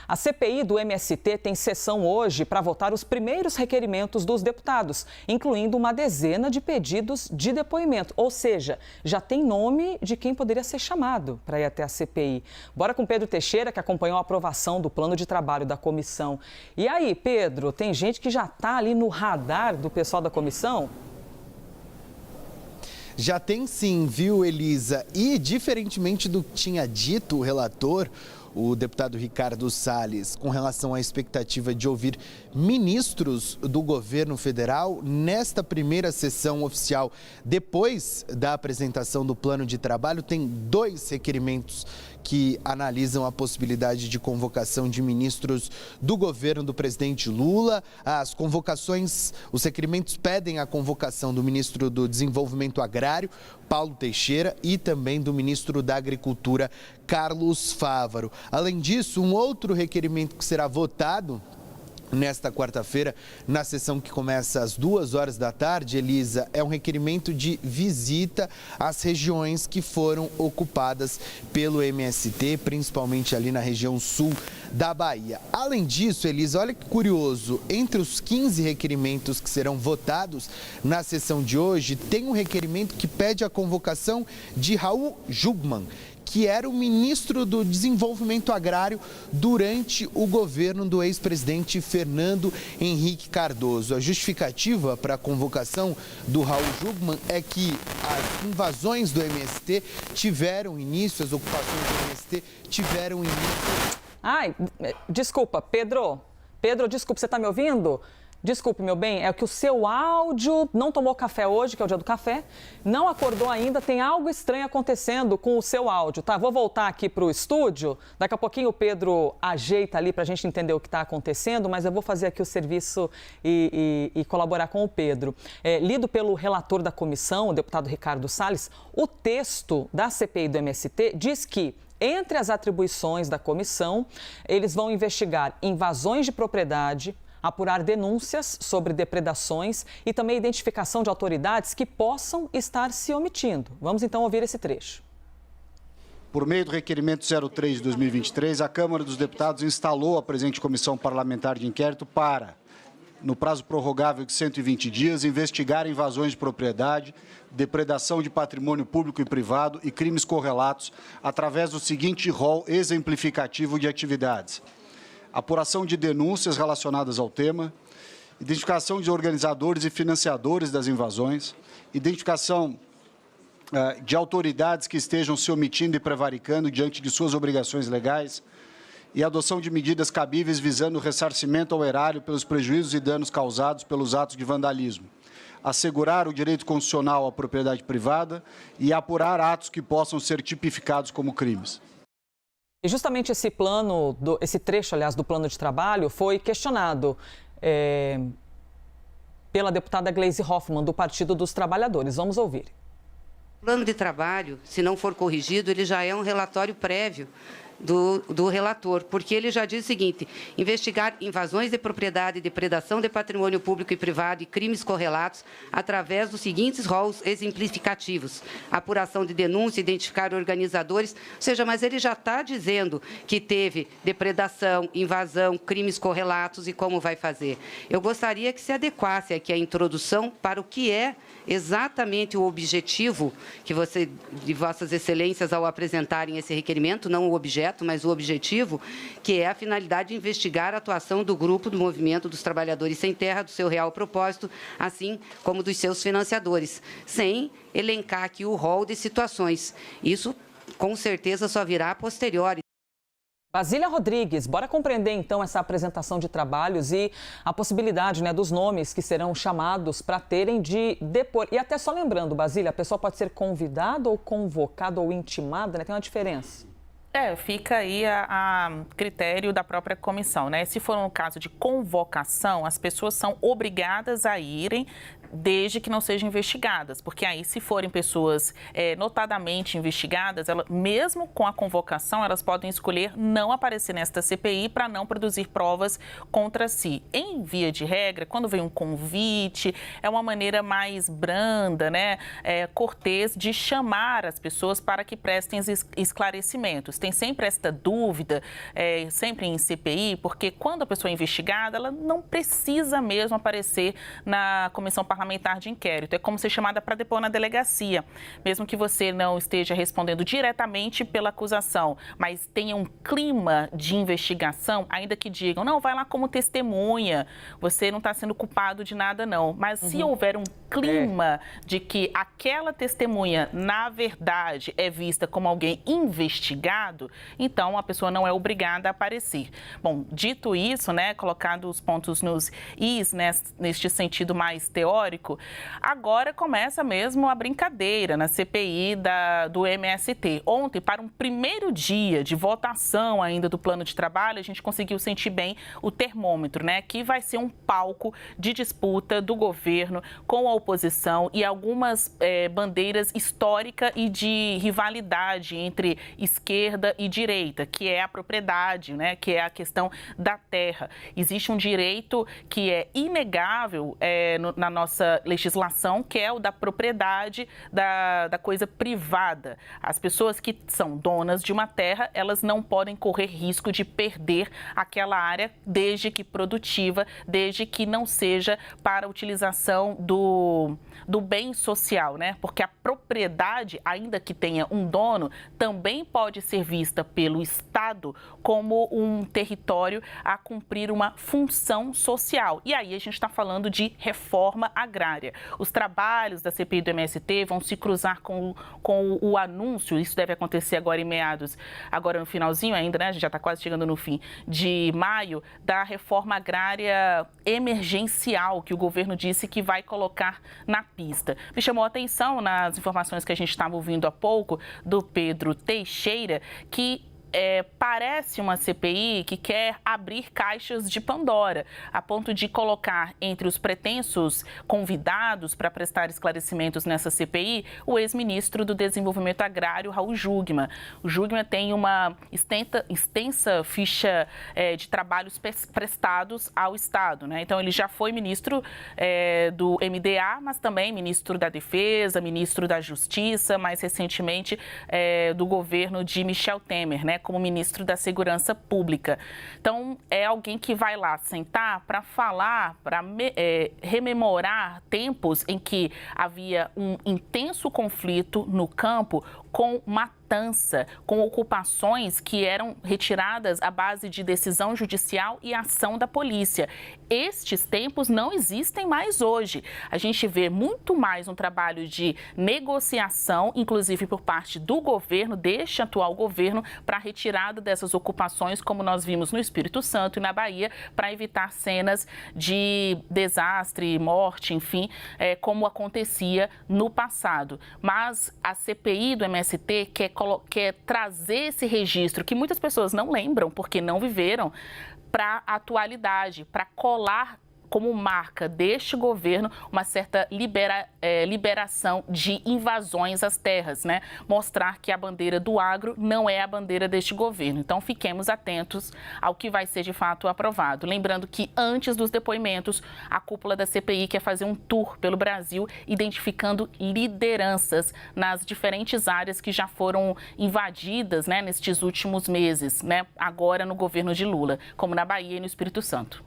A CPI do MST tem sessão hoje para votar os primeiros requerimentos dos deputados, incluindo uma dezena de pedidos de depoimento. Ou seja, já tem nome de quem poderia ser chamado para ir até a CPI. Bora com Pedro Teixeira, que acompanhou a aprovação do plano de trabalho da comissão. E aí, Pedro, tem gente que já está ali no radar do pessoal da comissão? Já tem sim, viu, Elisa? E, diferentemente do que tinha dito o relator, o deputado Ricardo Salles, com relação à expectativa de ouvir ministros do governo federal nesta primeira sessão oficial, depois da apresentação do plano de trabalho, tem 2 requerimentos que analisam a possibilidade de convocação de ministros do governo do presidente Lula. As convocações, os requerimentos pedem a convocação do ministro do Desenvolvimento Agrário, Paulo Teixeira, e também do ministro da Agricultura, Carlos Fávaro. Além disso, um outro requerimento que será votado nesta quarta-feira, na sessão que começa às 2h da tarde, Elisa, é um requerimento de visita às regiões que foram ocupadas pelo MST, principalmente ali na região sul da Bahia. Além disso, Elisa, olha que curioso, entre os 15 requerimentos que serão votados na sessão de hoje, tem um requerimento que pede a convocação de Raul Jungmann, que era o ministro do Desenvolvimento Agrário durante o governo do ex-presidente Fernando Henrique Cardoso. A justificativa para a convocação do Raul Jungmann é que as invasões do MST tiveram início, as ocupações do MST tiveram início... Ai, desculpa, Pedro. Pedro, desculpa, você está me ouvindo? Desculpe, meu bem, é que o seu áudio não tomou café hoje, que é o dia do café, não acordou ainda, tem algo estranho acontecendo com o seu áudio, tá? Vou voltar aqui para o estúdio, daqui a pouquinho o Pedro ajeita ali para a gente entender o que está acontecendo, mas eu vou fazer aqui o serviço e colaborar com o Pedro. Lido pelo relator da comissão, o deputado Ricardo Salles, o texto da CPI do MST diz que, entre as atribuições da comissão, eles vão investigar invasões de propriedade, apurar denúncias sobre depredações e também identificação de autoridades que possam estar se omitindo. Vamos então ouvir esse trecho. Por meio do requerimento 03 de 2023, a Câmara dos Deputados instalou a presente Comissão Parlamentar de Inquérito para, no prazo prorrogável de 120 dias, investigar invasões de propriedade, depredação de patrimônio público e privado e crimes correlatos através do seguinte rol exemplificativo de atividades: apuração de denúncias relacionadas ao tema, identificação de organizadores e financiadores das invasões, identificação de autoridades que estejam se omitindo e prevaricando diante de suas obrigações legais e adoção de medidas cabíveis visando o ressarcimento ao erário pelos prejuízos e danos causados pelos atos de vandalismo, assegurar o direito constitucional à propriedade privada e apurar atos que possam ser tipificados como crimes. E justamente esse esse trecho, aliás, do plano de trabalho foi questionado pela deputada Gleisi Hoffmann, do Partido dos Trabalhadores. Vamos ouvir. O plano de trabalho, se não for corrigido, ele já é um relatório prévio do relator, porque ele já diz o seguinte: investigar invasões de propriedade, depredação de patrimônio público e privado e crimes correlatos através dos seguintes rolos exemplificativos: apuração de denúncia, identificar organizadores, ou seja, mas ele já está dizendo que teve depredação, invasão, crimes correlatos e como vai fazer. Eu gostaria que se adequasse aqui a introdução para o que é exatamente o objetivo que de Vossas Excelências, ao apresentarem esse requerimento, não o objeto, mas o objetivo, que é a finalidade de investigar a atuação do grupo do Movimento dos Trabalhadores Sem Terra, do seu real propósito, assim como dos seus financiadores, sem elencar aqui o rol de situações. Isso, com certeza, só virá a posteriori. Basília Rodrigues, bora compreender então essa apresentação de trabalhos e a possibilidade, né, dos nomes que serão chamados para terem de depor. E até só lembrando, Basília, a pessoa pode ser convidada ou convocada ou intimada, né? Tem uma diferença. Fica aí a critério da própria comissão, né? Se for um caso de convocação, as pessoas são obrigadas a irem desde que não sejam investigadas, porque aí se forem pessoas notadamente investigadas, mesmo com a convocação, elas podem escolher não aparecer nesta CPI para não produzir provas contra si. Em via de regra, quando vem um convite, é uma maneira mais branda, né, cortês de chamar as pessoas para que prestem esclarecimentos. tem sempre esta dúvida, sempre em CPI, porque quando a pessoa é investigada, ela não precisa mesmo aparecer na comissão parlamentar de inquérito. É como ser chamada para depor na delegacia. Mesmo que você não esteja respondendo diretamente pela acusação, mas tenha um clima de investigação, ainda que digam, não, vai lá como testemunha, você não está sendo culpado de nada, não. Mas se houver um clima de que aquela testemunha, na verdade, é vista como alguém investigado, então a pessoa não é obrigada a aparecer. Bom, dito isso, né, colocado os pontos nos is, né, neste sentido mais teórico, agora começa mesmo a brincadeira na CPI do MST. Ontem, para um primeiro dia de votação ainda do plano de trabalho, a gente conseguiu sentir bem o termômetro, né, que vai ser um palco de disputa do governo com a oposição e algumas bandeiras históricas e de rivalidade entre esquerda e direita, que é a propriedade, né, que é a questão da terra. Existe um direito que é inegável na nossa legislação, que é o da propriedade da coisa privada. As pessoas que são donas de uma terra, elas não podem correr risco de perder aquela área, desde que produtiva, desde que não seja para a utilização do bem social, né? Porque a propriedade, ainda que tenha um dono, também pode ser vista pelo Estado como um território a cumprir uma função social. E aí a gente está falando de reforma agrária. Os trabalhos da CPI do MST vão se cruzar com o anúncio, isso deve acontecer agora em meados, agora no finalzinho ainda, né? A gente já está quase chegando no fim de maio, da reforma agrária emergencial que o governo disse que vai colocar na pista. Me chamou a atenção nas informações que a gente estava ouvindo há pouco do Pedro Teixeira que parece uma CPI que quer abrir caixas de Pandora, a ponto de colocar entre os pretensos convidados para prestar esclarecimentos nessa CPI o ex-ministro do Desenvolvimento Agrário, Raul Jungmann. O Jungmann tem uma extensa ficha de trabalhos prestados ao Estado, né? Então, ele já foi ministro do MDA, mas também ministro da Defesa, ministro da Justiça, mais recentemente do governo de Michel Temer, né? Como ministro da Segurança Pública. Então, é alguém que vai lá sentar para falar, para rememorar tempos em que havia um intenso conflito no campo com matança, com ocupações que eram retiradas à base de decisão judicial e ação da polícia. Estes tempos não existem mais hoje. A gente vê muito mais um trabalho de negociação, inclusive por parte do governo, deste atual governo, para a retirada dessas ocupações, como nós vimos no Espírito Santo e na Bahia, para evitar cenas de desastre, morte, enfim, como acontecia no passado. Mas a CPI do MST quer trazer esse registro que muitas pessoas não lembram porque não viveram para a atualidade, para colar como marca deste governo uma certa liberação de invasões às terras, né? Mostrar que a bandeira do agro não é a bandeira deste governo. Então, fiquemos atentos ao que vai ser de fato aprovado. Lembrando que antes dos depoimentos, a cúpula da CPI quer fazer um tour pelo Brasil, identificando lideranças nas diferentes áreas que já foram invadidas, né, nestes últimos meses, né? Agora no governo de Lula, como na Bahia e no Espírito Santo.